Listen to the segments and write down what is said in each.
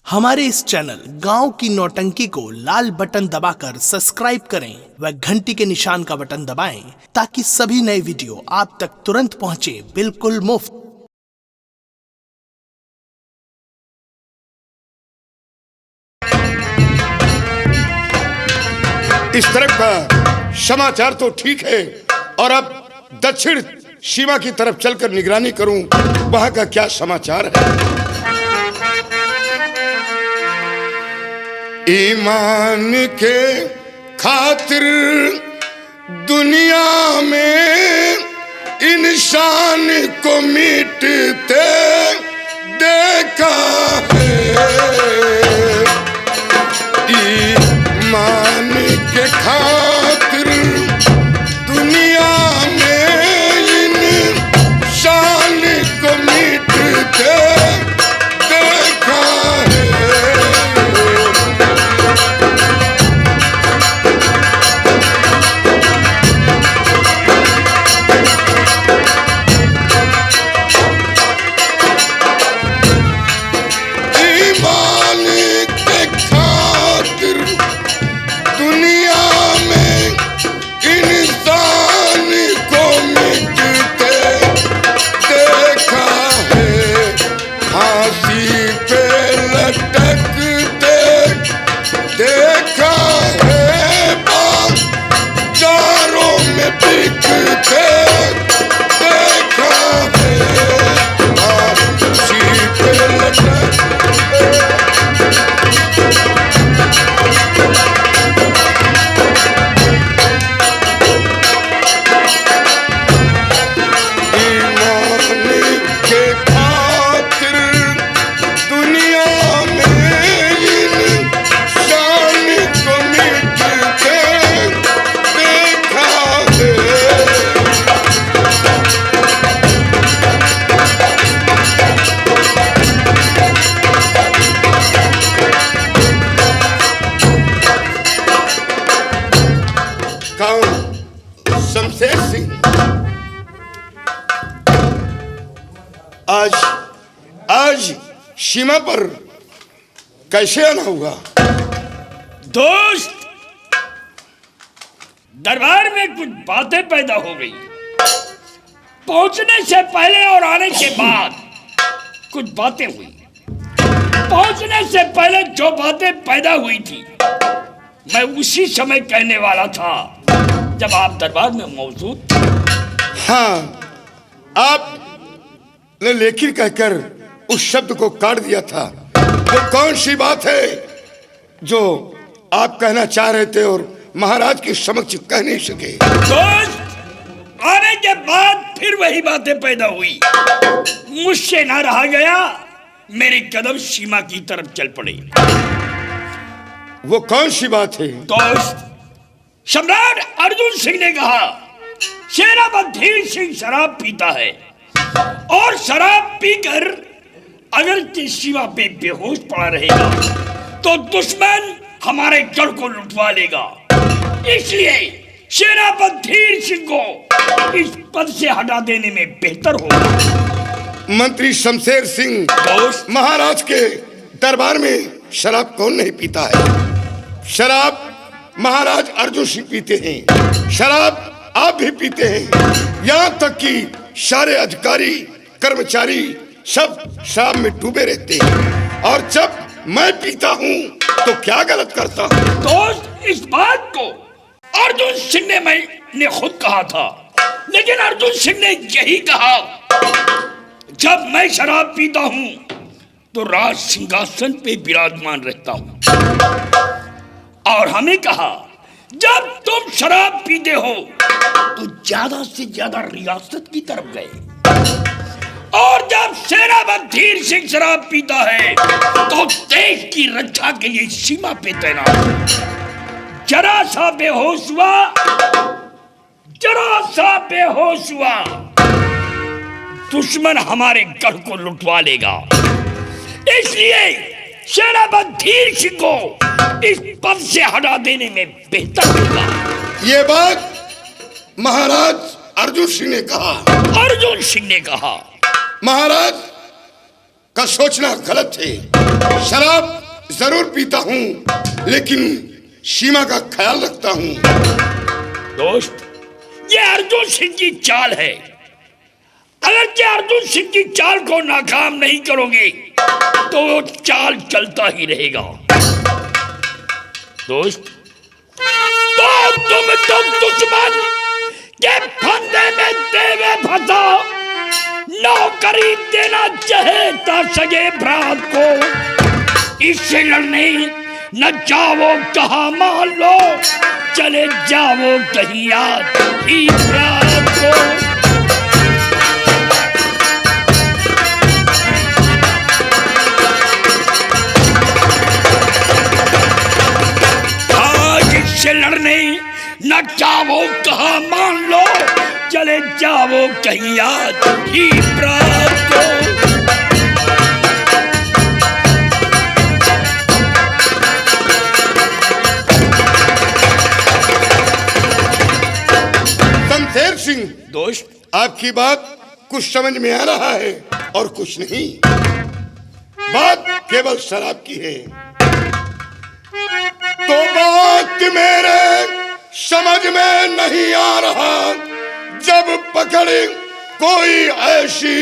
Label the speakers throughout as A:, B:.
A: हमारे इस चैनल गांव की नौटंकी को लाल बटन दबाकर सब्सक्राइब करें व घंटी के निशान का बटन दबाएं ताकि सभी नए वीडियो आप तक तुरंत पहुंचे बिल्कुल मुफ्त।
B: इस तरफ का समाचार तो ठीक है और अब दक्षिण सीमा की तरफ चलकर निगरानी करूं, वहां का क्या समाचार है। ईमान के खातिर दुनिया में इंसान को मिटते देखा है। ईमान के खातिर दुनिया में इंसान को मिटते देखा है। शमशेर सिंह, आज सीमा पर कैसे आना हुआ?
C: दोस्त, दरबार में कुछ बातें पैदा हो गई। पहुंचने से पहले और आने के बाद कुछ बातें हुई। पहुंचने से पहले जो बातें पैदा हुई थी मैं उसी समय कहने वाला था जब आप दरबार में मौजूद।
B: हाँ, आपने लेकिन कहकर उस शब्द को काट दिया था। वो कौन सी बात है जो आप कहना चाह रहे थे और महाराज के समक्ष कह नहीं सके?
C: दोस्त, आने के बाद फिर वही बातें पैदा हुई। मुझसे ना रहा गया, मेरे कदम सीमा की तरफ चल पड़े।
B: वो कौन सी बात है?
C: दोस्त, सम्राट अर्जुन सिंह ने कहा सेनापति सिंह शराब पीता है और शराब पीकर अगर सीमा पे बेहोश पड़ा रहेगा तो दुश्मन हमारे गढ़ को लुटवा लेगा। इसलिए सेनापति सिंह को इस पद से हटा देने में बेहतर होगा।
B: मंत्री शमशेर सिंह, महाराज के दरबार में शराब कौन नहीं पीता है? शराब महाराज अर्जुन सिंह पीते हैं, शराब आप भी पीते हैं। यहाँ तक कि सारे अधिकारी कर्मचारी सब शराब में डूबे रहते हैं। और जब मैं पीता हूँ तो क्या गलत करता हूँ?
C: दोस्त, इस बात को अर्जुन सिंह ने मैंने खुद कहा था, लेकिन अर्जुन सिंह ने यही कहा जब मैं शराब पीता हूँ तो राज सिंहासन पे विराजमान रहता हूँ। और हमें कहा जब तुम शराब पीते हो तो ज्यादा से ज्यादा रियासत की तरफ गए और जब सेनापति सिंह शराब पीता है तो देश की रक्षा के लिए सीमा पे तैनात। जरा सा बेहोश हुआ दुश्मन हमारे गढ़ को लुटवा लेगा। इसलिए सेनापति सिंह को इस पद से हटा देने में बेहतर होगा।
B: ये बात महाराज अर्जुन सिंह ने कहा।
C: अर्जुन सिंह ने कहा
B: महाराज का सोचना गलत है। शराब जरूर पीता हूँ, लेकिन सीमा का ख्याल रखता हूँ।
C: दोस्त, ये अर्जुन सिंह की चाल है। अगर ये अर्जुन सिंह की चाल को नाकाम नहीं करोगे तो वो चाल चलता ही रहेगा। दोस्त, तो तुम तो दुश्मन के फंदे में देवे फंसा, नौकरी देना चाहता सगे भ्रात को। इससे लड़ने न जाओ कहा, मान लो चले जाओ कहीं याद ही भ्रात को। आज इससे लड़ने न जाओ कहा, मान लो चले जाओ कहीं याद ही भ्रात को।
B: शमशेर सिंह
C: दोस्त,
B: आपकी बात कुछ समझ में आ रहा है और कुछ नहीं। बात केवल शराब की है, तो बात मेरे समझ में नहीं आ रहा। जब पकड़े कोई ऐसी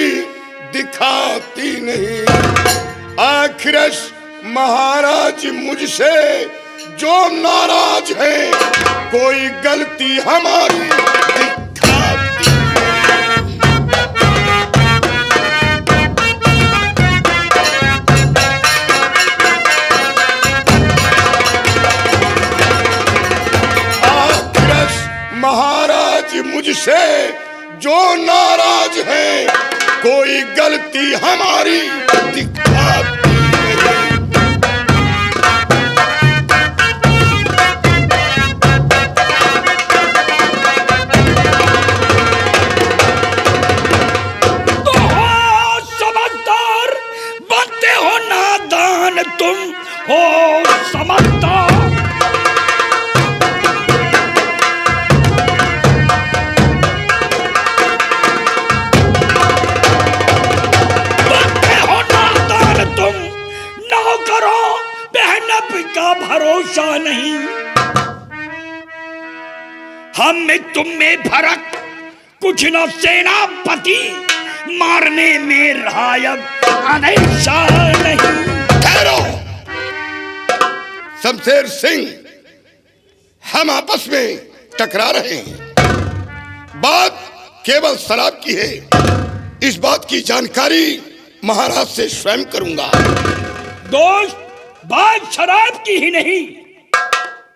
B: दिखाती नहीं। आखिर महाराज मुझसे जो नाराज है, कोई गलती हमारी दिखाती महाराज मुझसे जो नाराज है, कोई गलती हमारी दिखाती नहीं।
C: तो हो समझदार, बनते हो नादान, तुम हो समझदार। का भरोसा नहीं, हम में तुम में फर्क कुछ न। सेनापति मारने में रायब अनैसा नहीं।
B: ठहरो शमशेर सिंह, हम आपस में टकरा रहे हैं। बात केवल शराब की है। इस बात की जानकारी महाराज से स्वयं करूंगा।
C: दोस्त, बात शराब की ही नहीं,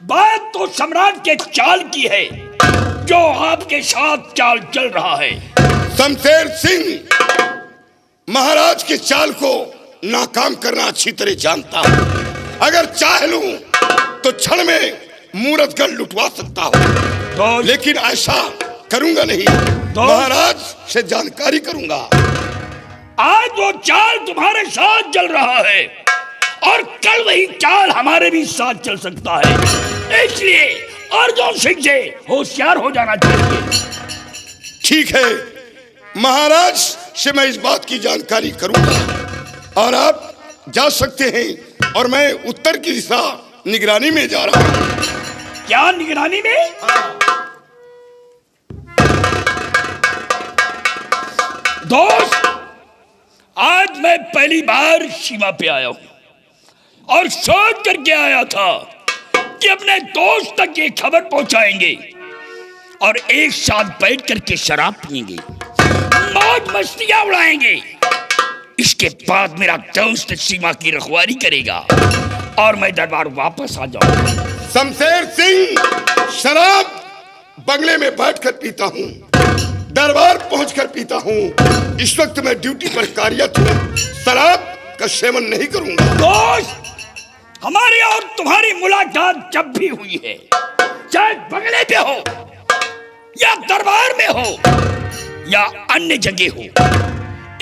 C: बात तो सम्राट के चाल की है, जो आपके साथ चाल चल रहा है।
B: शमशेर सिंह महाराज के चाल को नाकाम करना अच्छी तरह जानता हूं। अगर चाह लूं तो क्षण में मूरतगढ़ लुटवा सकता हूं, लेकिन ऐसा करूंगा नहीं। महाराज से जानकारी करूंगा।
C: आज वो चाल तुम्हारे साथ चल रहा है और कल वही चाल हमारे भी साथ चल सकता है। इसलिए अर्जुन सिंह से होशियार हो जाना चाहिए।
B: ठीक है, महाराज से मैं इस बात की जानकारी करूंगा और आप जा सकते हैं। और मैं उत्तर की दिशा निगरानी में जा रहा हूं।
C: क्या निगरानी में? दोस्त, आज मैं पहली बार सीमा पे आया हूं और सोच करके आया था कि अपने दोस्त तक ये खबर पहुंचाएंगे और एक साथ बैठ करके शराब पिएंगे, मौज मस्तियां उड़ाएंगे। इसके बाद मेरा दोस्त सीमा की रखवाली करेगा और मैं दरबार वापस आ जाऊंगा।
B: शमशेर सिंह, शराब बंगले में बैठकर पीता हूँ, दरबार पहुंचकर पीता हूँ। इस वक्त मैं ड्यूटी पर कार्यरत हूँ, शराब का सेवन नहीं करूंगा।
C: दोस्त, हमारी और तुम्हारी मुलाकात जब भी हुई है, चाहे बंगले पे हो या दरबार में हो या अन्य जगह हो,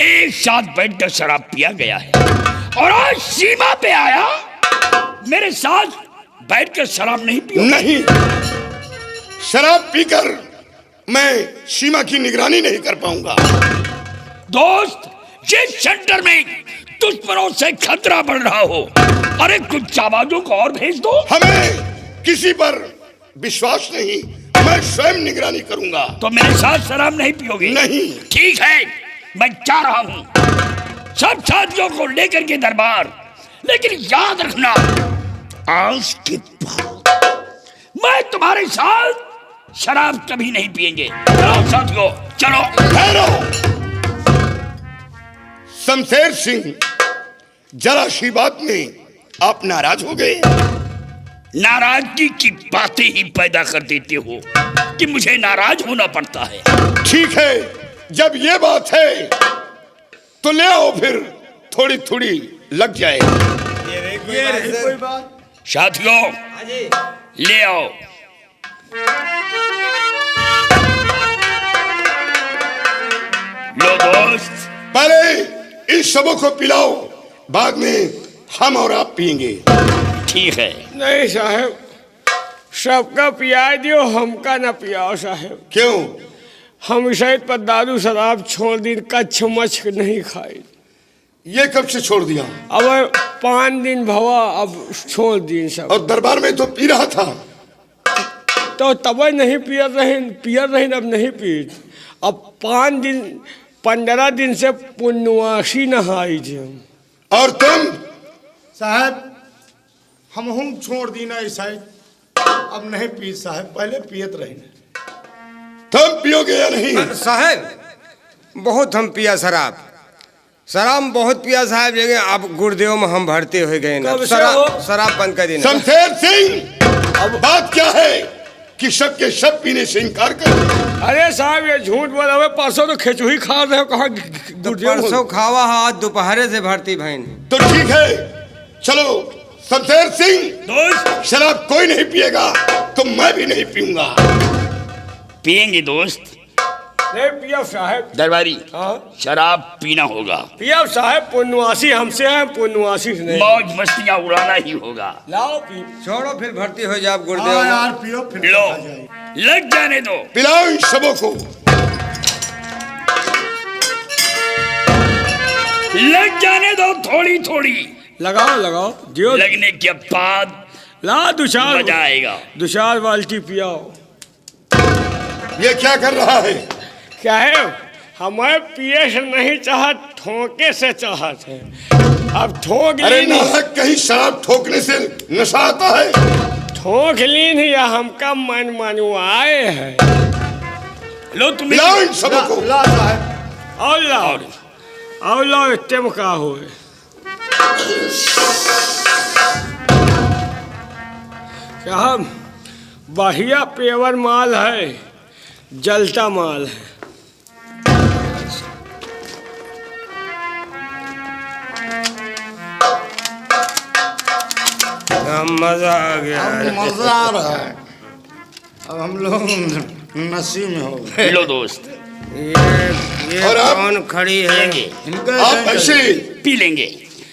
C: एक साथ बैठकर शराब पिया गया है। और आज सीमा पे आया, मेरे साथ बैठकर शराब नहीं पियो?
B: नहीं, शराब पीकर मैं सीमा की निगरानी नहीं कर पाऊंगा।
C: दोस्त, जिस सेंटर में दुश्मनों से खतरा बढ़ रहा हो, अरे कुछ जाबाजों को और भेज दो।
B: हमें किसी पर विश्वास नहीं, मैं स्वयं निगरानी करूंगा।
C: तो मेरे साथ शराब नहीं पियोगे?
B: नहीं। ठीक
C: है, मैं जा रहा हूं सब साथियों को लेकर के दरबार। लेकिन याद रखना, आज के बाद मैं तुम्हारे साथ शराब कभी नहीं पिएंगे। चलो साथियों, चलो।
B: ठहरो। शमशेर सिंह, जरा सी बात में आप नाराज हो गए।
C: नाराजगी की बातें ही पैदा कर देते हो कि मुझे नाराज होना पड़ता है।
B: ठीक है, जब ये बात है तो ले आओ, फिर थोड़ी थोड़ी लग जाए।
D: कोई बात।
C: साथियों, ले आओ। लो दोस्त,
B: पहले इन सबों को पिलाओ, बाद में हम और आप पिएंगे।
C: ठीक है।
D: नहीं साहब, सबका पिया दियो, हमका ना पियाओ साहब।
B: क्यों?
D: हम शायद पर दारू शराब छोड़ दी, कच्छ मच्छ नहीं खाई।
B: ये कब से छोड़ दिया?
D: अब 5 दिन भवा, अब छोड़ दी सब।
B: और दरबार में तो पी रहा था।
D: तो तब नहीं पिया रहे, अब नहीं पी। अब 5 दिन 15 दिन से पुण्यवासी नहाई थे हम।
B: और तुम?
E: साहब हम छोड़ दी ना साहब, अब नहीं पी साहब, पहले पियत रही।
B: तुम पियोगे या नहीं?
F: साहब बहुत हम पिया शराब बहुत पिया साहब, लेकिन अब गुरुदेव में हम भरते हो गए ना। शराब बंद कर देना।
B: शमशेर सिंह, अब बात क्या है कि सब के सब पीने से इनकार कर?
D: अरे साहब ये झूठ बोला हुआ, परसों तो खिचड़ी खा रहे हो, कहाँ
F: परसों खावा आज दोपहर से भरती बहन।
B: तो ठीक है, चलो। शमशेर सिंह,
C: दोस्त,
B: शराब कोई नहीं पिएगा तो मैं भी नहीं पीऊंगा।
C: पिएंगे दोस्त।
D: नहीं पिया साहब।
C: दरबारी,
D: हाँ
C: शराब पीना होगा।
D: पिया साहब, पुण्यवासी हमसे हैं, पुण्यवासी से नहीं।
C: मौज मस्तियां उड़ाना ही होगा।
D: लाओ पी।
F: छोड़ो फिर भर्ती हो जाओ गुरुदेव
E: हाँ
F: में।
E: यार पियो, फिर
C: लो,
E: आ जाएगी।
C: लग जाने दो।
B: पिलाओ इन सबों को।
C: लग जाने दो, थोड़ी थोड़ी
D: लगाओ दियो।
C: लगने के बाद
D: ला दुशार,
C: मजा आएगा।
D: दुशार बाल्टी पियाओ।
B: ये क्या कर रहा है?
D: क्या है, हमें पिए से नहीं चाहत, ठोके से चाहत है। अब ठोक
B: अरे
D: ली
B: नाहक, कहीं शराब ठोकने से नशा आता है?
D: ठोक ली नहीं, या हमका मन मनवाए है।
C: लो तुम
B: पिलाओ इन सबों को।
E: ला साहब।
D: और लाओ इतने में का हो। साहब बढ़िया पेवर माल है, जलता माल है।
F: मजा आ गया।
E: मजा आ रहा है। अब हम लोग नशे में हो गए।
C: लो दोस्त,
F: ये
B: और आप?
F: कौन खड़ी है?
B: आप ऐसे?
C: पी लेंगे।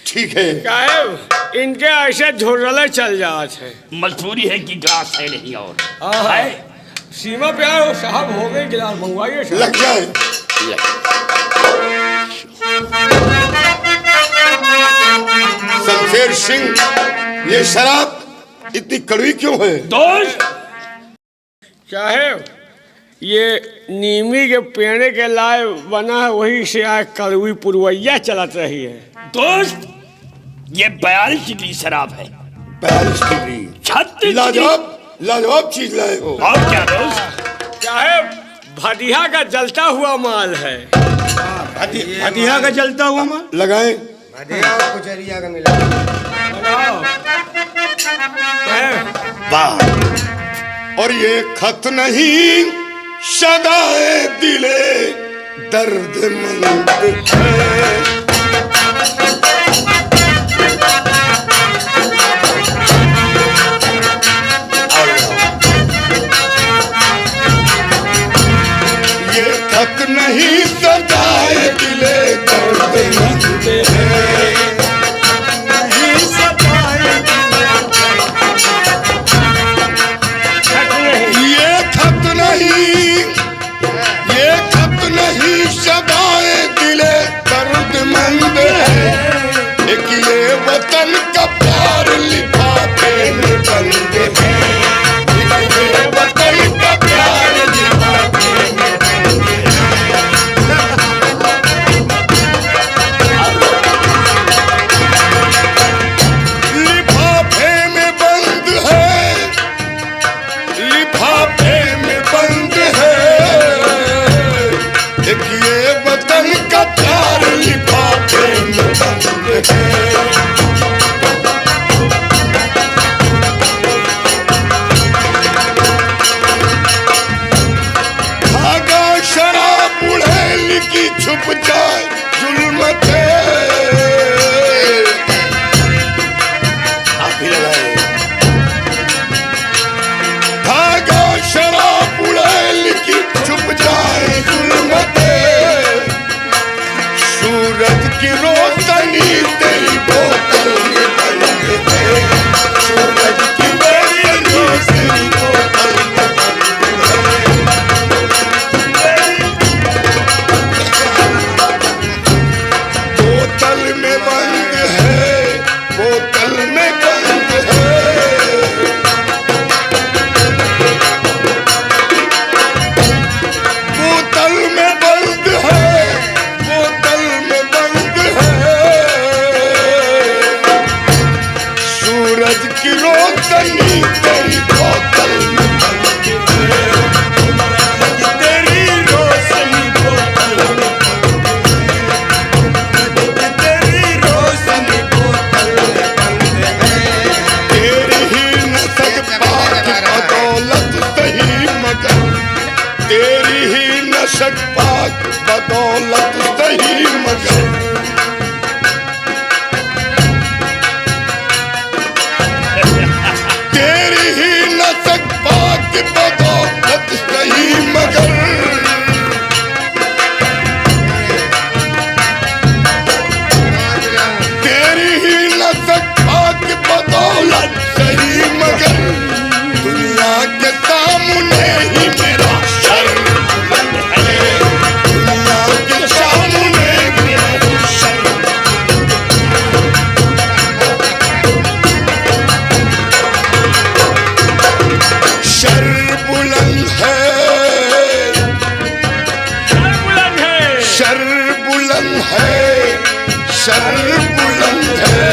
B: ठीक है।
D: साहब इनके ऐसे झुर्रले चल जाते हैं।
C: मजबूरी है कि ग्लास है नहीं और
D: हाँ।
C: है।
D: सीमा पे आओ साहब, हो गए गिलास मंगवाइए साहब।
B: लग जाए। शमशेर सिंह, ये शराब इतनी कड़वी क्यों है?
C: दोस्त,
D: साहब ये नीमी के पेड़े के लाए बना है, वही से आए कड़वी पुरवैया चलत रही है।
C: दोस्त, ये 42 डिग्री शराब है।
B: 42 डिग्री?
C: 36 डिग्री।
B: लाजवाब चीज लाए हो।
C: और क्या दोस्त?
D: साहब भदिया का जलता हुआ माल है।
E: हदिया का जलता हुआ माल
B: लगाए।
F: कुचरिया का मिला।
B: वाह। और ये खत नहीं, सदाए दिले दर्दमंद है। ये खत नहीं, सदाए दिले दर्दमंद है। ये खत नहीं, ये खत नहीं, सदाए दिले दर्द में बोतल में बंद है, बोतल में बंद है, बोतल में बंद है। सूरज की रोशनी तेरी बोतल में बंद है, तेरी रोशनी बोतल में बंद है, तेरी रोशनी बोतल में बंद है। तेरी ही नसक पाक बदौलत सही मगर, तेरी ही नशक पाक बदौलत सही मगर। तेरी ही नशक पाक बदौलत सही मगर। तेरी ही नशक पाक बदौलत सही मगर। दुनिया के सामने ही मेरा सर है, दुनिया के सामने मेरा सर। सर बुलंद है, सर बुलंद है, सर बुलंद है।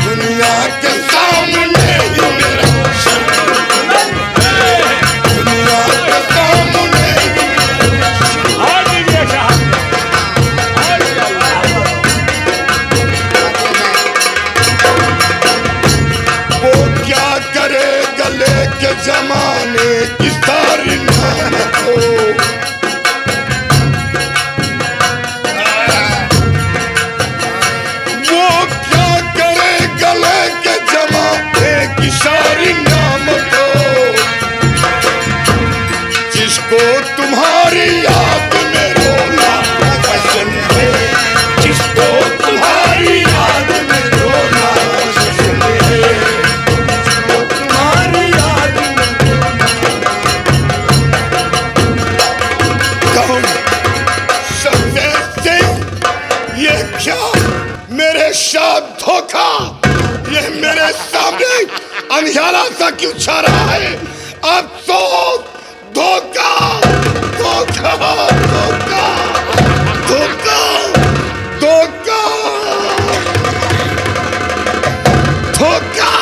B: दुनिया के सामने ही मेरा सर बुलंद है, दुनिया के सामने ही मेरा सर।
D: और दीजिए साहब,
B: वो क्या करे गले के जमाने की सारी नामत हो। वो क्या करे गले के जमाने की सारी नामत हो। जिसको तुम्हारी याद में रोना पसंद है, जिसको तुम्हारी याद में रोना पसंद है, तुम्हारी याद में कौन सफेद सिंह। ये क्या मेरे साथ धोखा, ये मेरे सामने अंधियारा सा क्यों छा रहा है। अफसोस, धोखा, धोखा, धोखा, धोखा, धोखा, धोखा।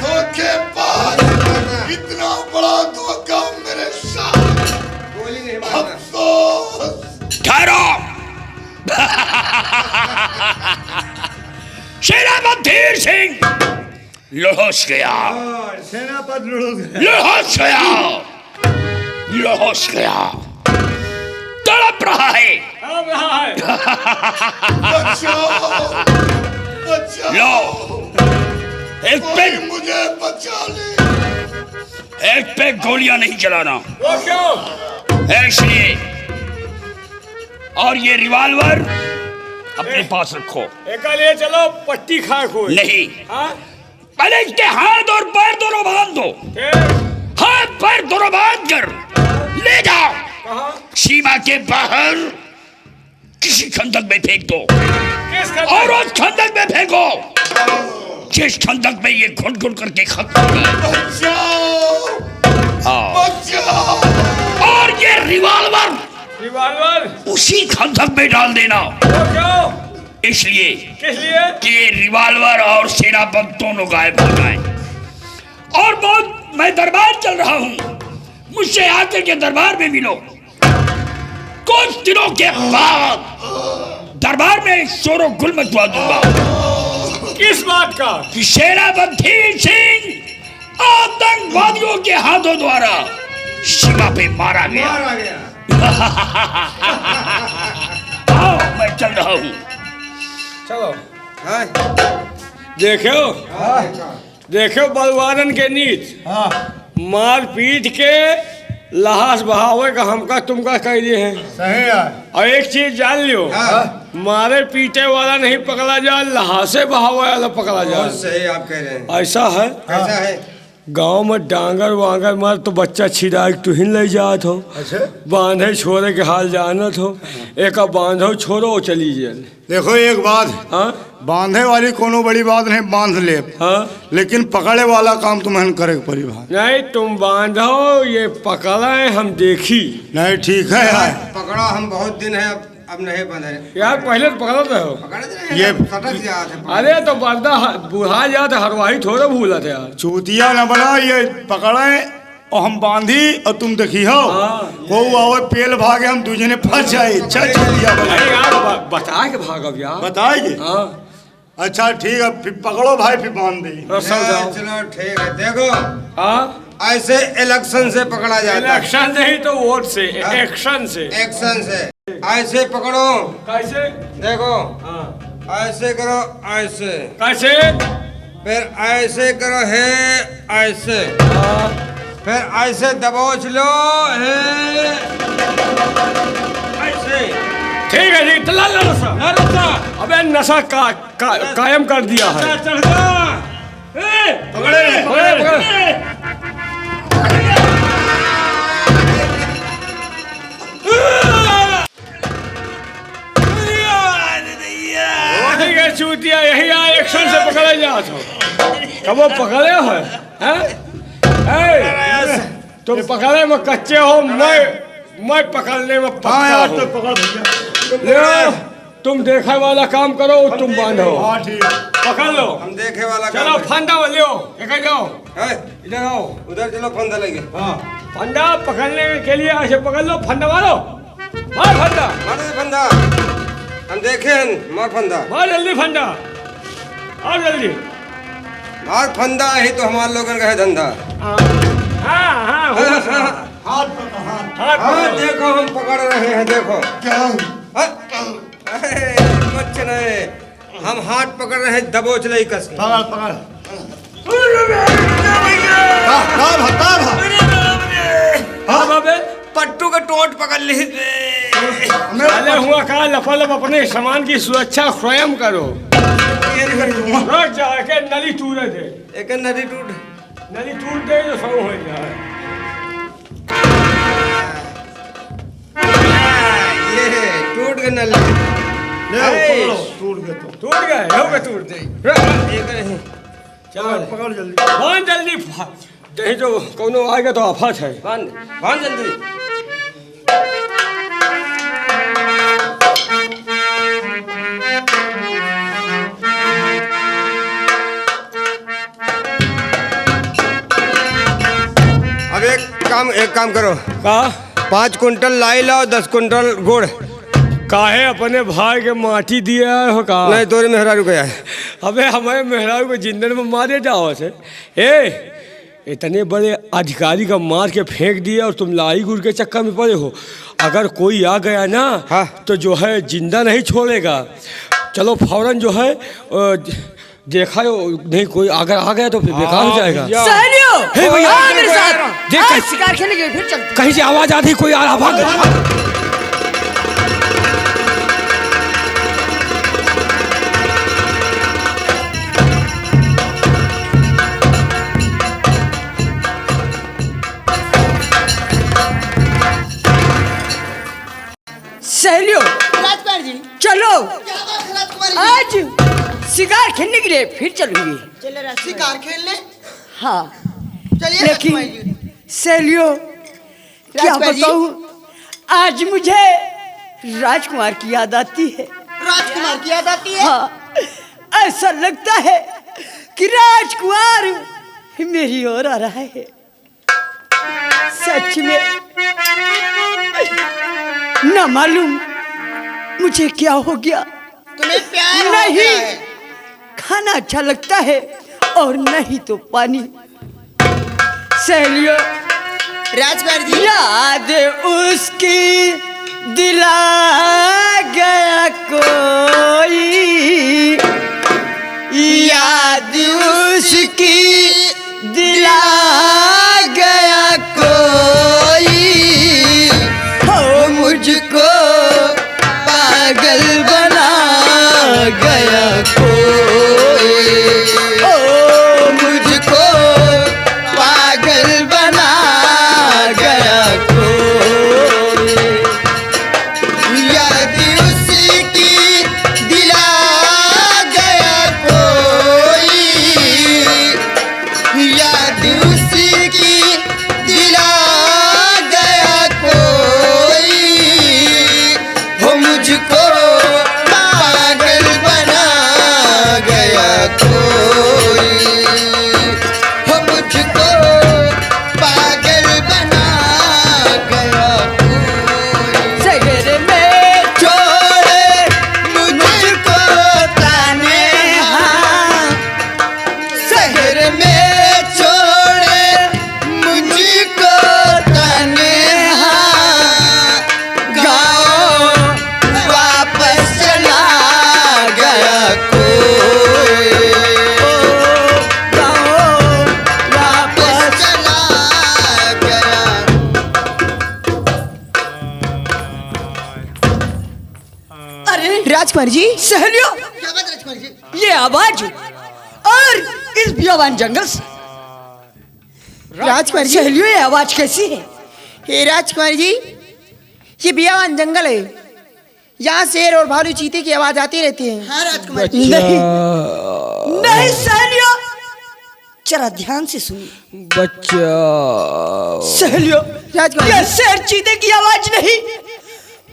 B: धोखेबाज, इतना बड़ा धोखा मेरे साथ। अफसोस।
C: ठहरो। सेनापति सिंह लहोश गया,
E: सेनापति
C: लहोश गया, लहोश गया, तड़प रहा है।
B: बचाओ, बचाओ,
C: लो, एक पे
B: कोई मुझे बचा ले।
C: एक पे गोलियां नहीं चलाना।
D: वो क्यों?
C: इसलिए, और ये रिवॉल्वर अपने पास रखो।
D: एक ले चलो, पट्टी खा कोई
C: नहीं,
D: हाँ?
C: पहले इसके हाथ और पैर दोनों बांध दो। हाथ पैर दोनों बांध कर ले जाओ,
D: कहाँ?
C: सीमा के बाहर किसी खंदक में फेंक दो,
D: किस खंदक?
C: और उस खंदक में फेंको जिस खंदक में ये घुट घुट करके खत्म हो गए।
B: बचाओ, बचाओ।
C: और ये रिवॉल्वर
D: रिवॉल्वर
C: उसी खंदक में डाल देना।
D: वो क्यों?
C: इसलिए
D: किस लिए?
C: कि ये रिवॉल्वर और सेनापत दोनों गायब हो जाए। और बहुत मैं दरबार चल रहा हूँ, मुझसे आकर के दरबार में मिलो। कुछ दिनों के बाद दरबार में शोर गुल मचवा दूंगा।
D: किस बात का?
C: कि सेनापति सिंह आतंकवादियों के हाथों द्वारा सीमा पे मारा गया। आओ मैं चल रहा हूँ।
D: चलो
F: हाँ,
D: देखो देखो बलवानन के नीच मार पीट के लहास बहावे का हमका तुमका कह दिए हैं।
E: सही है।
D: और एक चीज जान लियो, मारे पीटे वाला नहीं पकड़ा जा, लहासे बहावे वाला पकड़ा जा।
F: बहुत सही आप कह रहे हैं।
D: ऐसा है
F: कैसा है?
D: गांव में डांगर वांगर मार तो बच्चा छिड़ा तुहिन ले जात हो, बांधे छोड़े के हाल जानत हो, एक बांधो छोड़ो चली जेल।
E: देखो एक बात,
D: हाँ
E: बांधे वाली कोनो बड़ी बात नहीं, बांध ले,
D: हाँ
E: लेकिन पकड़े वाला काम तुम्हें करे के पड़ी भाई।
D: नहीं तुम बांधो, ये पकड़ा हम देखी।
E: नहीं ठीक है यार।
F: पकड़ा हम बहुत दिन है, अब नहीं बंधे।
D: यार पहले तो पकड़ा रहे हो।
F: ये
E: ये-
F: सटक जाते हैं।
D: अरे तो बंदा बुढ़ा जाते हरवाही थोड़ा भूला थे यार।
E: चूतिया न बना, ये पकड़े और हम बांधी और तुम देखी हो को आवे पेल भागे, हम दूजने फंस जाए। चल चूतिया बना
D: अरे यार बता के भागब यार।
E: बताएगी।
D: हाँ
E: अच्छा ठीक है, फिर पकड़ो भाई, फिर बांध दी।
D: तो समझाओ।
F: चलो ठीक है। देखो
D: हाँ
F: ऐसे इलेक्शन से पकड़ा जाता है।
D: इलेक्शन नहीं तो वोट से, एक्शन से।
F: एक्शन से ऐसे पकड़ो।
D: कैसे?
F: देखो
D: हाँ
F: ऐसे करो, ऐसे
D: कैसे?
F: फिर ऐसे करो, है ऐसे,
D: हाँ
F: फिर ऐसे दबोच लो, है ऐसे।
D: ठीक है जी, चला लो नशा। अबे नशा कायम कर दिया है। पकड़े पकड़े। ठीक है चूतिया, यही एक्शन से पकड़े जात हो। कब वो पकड़े हो हैं? तुम पकड़े में कच्चे हो, मैं पकड़ने में
E: हाँ
D: पक्का
E: यार,
D: हूँ।
E: तो पकड़ भैया।
D: ले, तुम देखने वाला काम करो, तुम बांधो।
E: हाँ ठीक है।
D: पकड़ लो।
F: हम देखे वाला
D: चलो
F: काम
D: फंदा लियो, लेकर जाओ।
F: है।
D: इधर आओ।
F: उधर चलो, फंदा लगे।
D: हाँ फंदा पकड़ने के लिए ऐसे पकड़ लो, फंदा मारो, मार फंदा,
F: मारो ये फंदा। हम देखे हैं, मार फंदा।
D: मार जल्दी फंदा, और जल्दी।
F: मार फंदा ही तो हमारे लोगन का है धंधा।
D: हाँ हाँ हो सकता।
E: हाथ पकड़, हाथ।
D: हाथ
F: हाँ
D: पकड़ो।
F: देखो हम पकड़ रहे हैं, देखो।
E: क्या?
F: मत नहीं, हम हाथ पकड़ रहे हैं, दबोच ले कस के।
E: पकड़ पकड़।
D: हाँ बाबे,
F: पट्टू का टोट पकड़ ली।
D: अरे हुआ कहा लफालफ अपने सामान की सुरक्षा स्वयं करो। रोज जाके नली टूटे दे,
F: एक नदी टूट।
D: नली टूट गई तो सब हो जाए।
F: ये टूट गए नल।
E: ले पकड़ लो, टूट गए तो।
D: टूट गए, हो गए टूट गई।
F: एक नहीं।
D: चलो
E: पकड़ जल्दी।
D: बांध जल्दी, नहीं तो कोनो आएगा तो आफत है।
F: बांध बांध जल्दी। अब एक काम करो।
D: का
F: 5 कुंटल लाई लाओ, 10 कुंटल गुड़।
D: काहे अपने भाई के माटी दिया हो का?
F: नहीं तोरे मेहरारू गया है।
D: अबे हमारे मेहरारू को जिंदन में मारे जाओ से। इतने बड़े अधिकारी का मार के फेंक दिया और तुम लाई गुड़ के चक्कर में पड़े हो। अगर कोई आ गया ना,
F: हाँ।
D: तो जो है जिंदा नहीं छोड़ेगा। चलो फौरन जो है देखा नहीं, कोई अगर आ गया तो फिर बेकार हो जाएगा।
G: सहनियो,
D: हे भैया,
G: आओ मेरे साथ।
D: देख
G: आज
D: कैसे-
G: शिकार खेलेंगे, फिर चलते।
D: कहीं से आवाज आती, कोई आ रहा, भाग।
G: सहनियो,
H: राजकुमार जी,
G: चलो
H: क्या बात है राजकुमारी जी?
G: आज शिकार खेलने के लिए फिर चलूंगी।
H: चले राजकुमारी। शिकार खेलने
G: हाँ,
H: चलिए राजकुमारी जी।
G: लेकिन सहनियो क्या
H: राजकुमार जी?
G: बताऊं, आज मुझे राजकुमार की याद आती है।
H: राजकुमार की याद आती है?
G: हाँ, ऐसा लगता है कि राजकुमार मेरी ओर आ रहा है। सच में न मालूम मुझे क्या हो गया।
H: तुम्हें प्यार हो
G: नहीं,
H: गया है?
G: खाना अच्छा लगता है और नहीं तो पानी। सहेलियों,
H: राजकुमार जी
G: याद उसकी दिला गया कोई, याद उसकी दिला गया कोई, हो मुझको पागल बना गया कोई, ओ मुझको पागल बना गया कोई,
H: याद उसकी दिला गया कोई, याद उसकी दिला गया कोई, वो मुझको पागल बना गया कोई, वो मुझको पागल बना गया कोई।
G: शहर में छोड़े मुझको तन्हा,
H: शहर में छोड़े मुझको तन्हा, गाँव वापस चला गया कोई,
G: गाँव
H: वापस चला गया।
G: अरे राजकुमार जी, सहेलियों,
H: क्या बात राजकुमार जी?
G: ये आवाज और इस बियावान जंगल से,
H: राजकुमार जी,
G: सहेलियों ये आवाज कैसी है?
H: हे राजकुमार जी, ये बियावान जंगल है, यहाँ शेर और भालू चीते की आवाज आती रहती है। हाँ राजकुमार जी।
G: नहीं नहीं सहेलियों, जरा ध्यान से सुनिए।
D: बच्चा
G: सहेलियों,
H: राजकुमार
G: ये शेर चीते की आवाज नहीं,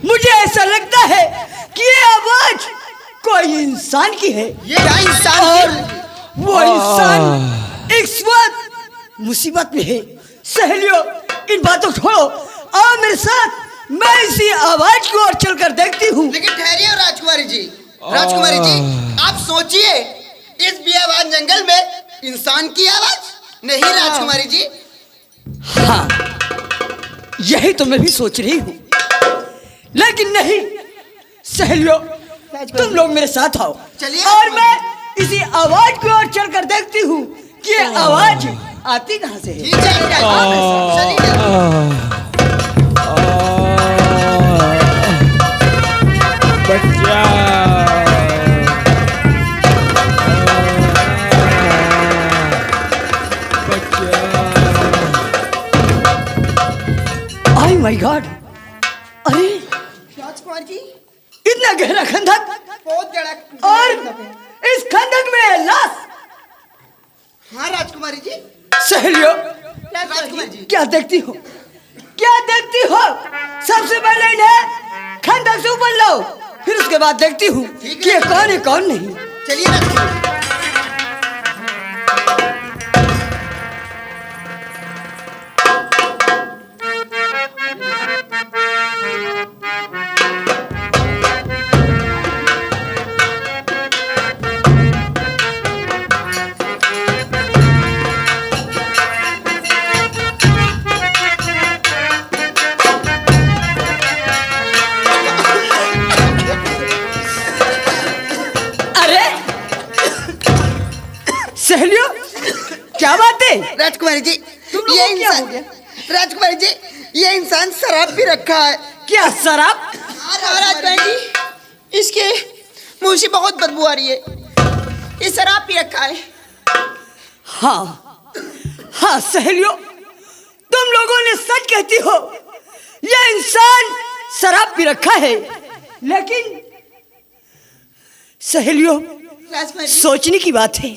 G: मुझे ऐसा लगता है कि ये आवाज कोई इंसान की है।
H: ये क्या इंसान
G: और
H: है?
G: वो इंसान इस वक्त मुसीबत में है। सहेलियों, इन बातों को छोड़ो, आओ मेरे साथ, मैं इसी आवाज की ओर चलकर देखती हूँ।
H: लेकिन ठहरिए राजकुमारी जी, राजकुमारी जी, आप सोचिए, इस बियावान जंगल में इंसान की आवाज नहीं राजकुमारी जी।
G: हाँ, यही तो मैं भी सोच रही हूँ, लेकिन नहीं सहेलियों, तुम लोग मेरे साथ आओ,
H: चलिए।
G: और मैं इसी आवाज की ओर चलकर देखती हूँ कि ये आवाज आती कहाँ से
H: जी
G: है।
H: चलिए राजकुमारी, चलिए।
D: बच्चा
G: आई माय गॉड, अरे
H: राजकुमार जी,
G: इतना गहरा खंडक,
H: बहुत बड़ा।
G: और इस खंडक में है लाश।
H: हाँ राजकुमारी जी।
G: सहेलियों,
H: राजकुमार जी,
G: क्या देखती हो, क्या देखती हो? सबसे पहले इन्हें खंडक से ऊपर लाओ, फिर उसके बाद देखती हूँ
H: ठीक है।
G: कि ये कौन है कौन नहीं।
H: चलिए राजकुमार जी।
G: अरे सहेलियों, क्या बात है?
H: राजकुमारी जी,
G: तुम लोगों
H: ये
G: को क्या हो
H: इंसान, राजकुमारी जी, ये इंसान शराब भी रखा है।
G: क्या शराब?
H: हाँ राजकुमारी जी, इसके मुंह से बहुत बदबू आ रही है, ये शराब पी रखा है।
G: हाँ हाँ सहेलियों, तुम लोगों ने सच कहती हो, यह इंसान शराब पी रखा है, लेकिन सहेलियों,
H: राजकुमारी जी,
G: सोचने की बात है,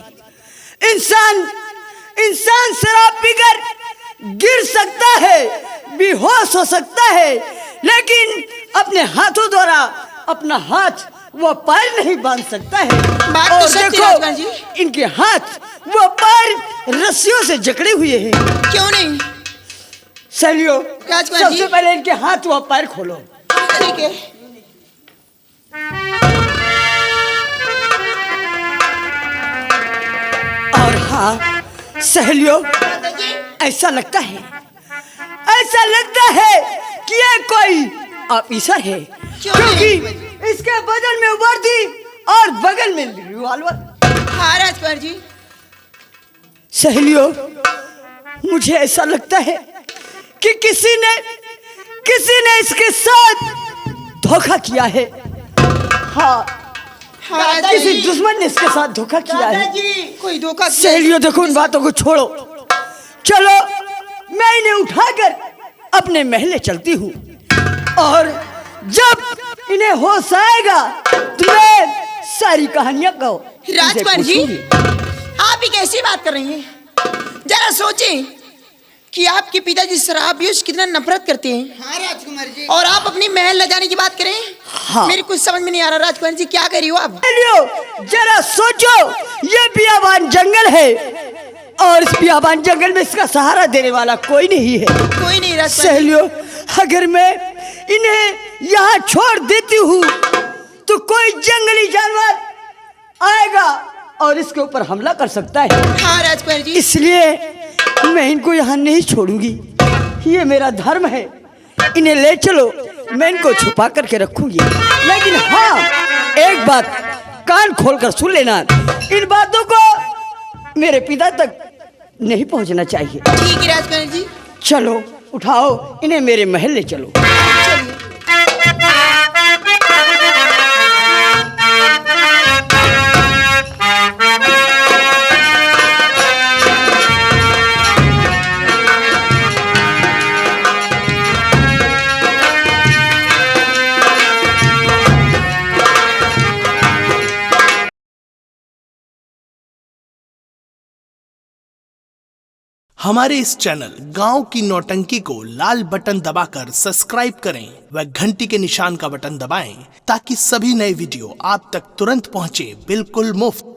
G: इंसान शराब पीकर गिर सकता है, बेहोश हो सकता है, लेकिन अपने हाथों द्वारा अपना हाथ वो पैर नहीं बांध सकता है।
H: बात तो
G: और
H: सच है,
G: देखो,
H: राजकुमार जी।
G: इनके हाथ वो पैर रस्सियों से जकड़े हुए हैं।
H: क्यों नहीं?
G: सहेलियों,
H: राजकुमार जी।
G: सबसे पहले इनके हाथ व पैर खोलो।
H: ठीक है।
G: और हाँ सहेलियों, ऐसा लगता है ऐसा लगता है कि ये कोई ऑफिसर है,
H: क्यों
G: क्योंकि
H: नहीं?
G: इसके बदन में वर्दी और बगल में रिवॉल्वर।
H: हाँ राजकुमार जी।
G: सहेलियों, मुझे ऐसा लगता है कि किसी ने इसके साथ धोखा किया है। हाँ, किसी दुश्मन ने इसके साथ धोखा किया है।
H: कोई धोखा किया?
G: सहेलियों देखो, इन बातों को छोड़ो, चलो मैं इन्हें उठाकर अपने महले चलती हूँ, और जब इन्हें होश आएगा तो मैं सारी कहानियां कहो।
H: राजकुमार जी, आप ही कैसी बात कर रही हैं? जरा सोचें कि आपके पिताजी शराबियों से कितना नफरत करते हैं। हाँ राजकुमार जी। और आप अपनी महल ले जाने की बात करें।
G: हाँ।
H: मेरे कुछ समझ में नहीं आ रहा राजकुमार जी, क्या कर रही हो आप?
G: जरा सोचो, ये बियाबान जंगल है और इस बियाबान जंगल में इसका सहारा देने वाला कोई नहीं है।
H: कोई नहीं राजकुमार जी।
G: सहेलियों, अगर मैं इन्हें यहाँ छोड़ देती हूँ तो कोई जंगली जानवर आएगा और इसके ऊपर हमला कर सकता है।
H: हाँ राजकुमार जी।
G: इसलिए मैं इनको यहाँ नहीं छोड़ूंगी, ये मेरा धर्म है। इन्हें ले चलो, मैं इनको छुपा करके रखूंगी। लेकिन हाँ, एक बात कान खोलकर सुन लेना, इन बातों को मेरे पिता तक नहीं पहुंचना चाहिए।
H: ठीक है राजकुमार जी।
G: चलो उठाओ, इन्हें मेरे महल ले चलो।
A: हमारे इस चैनल गांव की नौटंकी को लाल बटन दबाकर सब्सक्राइब करें व घंटी के निशान का बटन दबाएं ताकि सभी नए वीडियो आप तक तुरंत पहुंचे, बिल्कुल मुफ्त।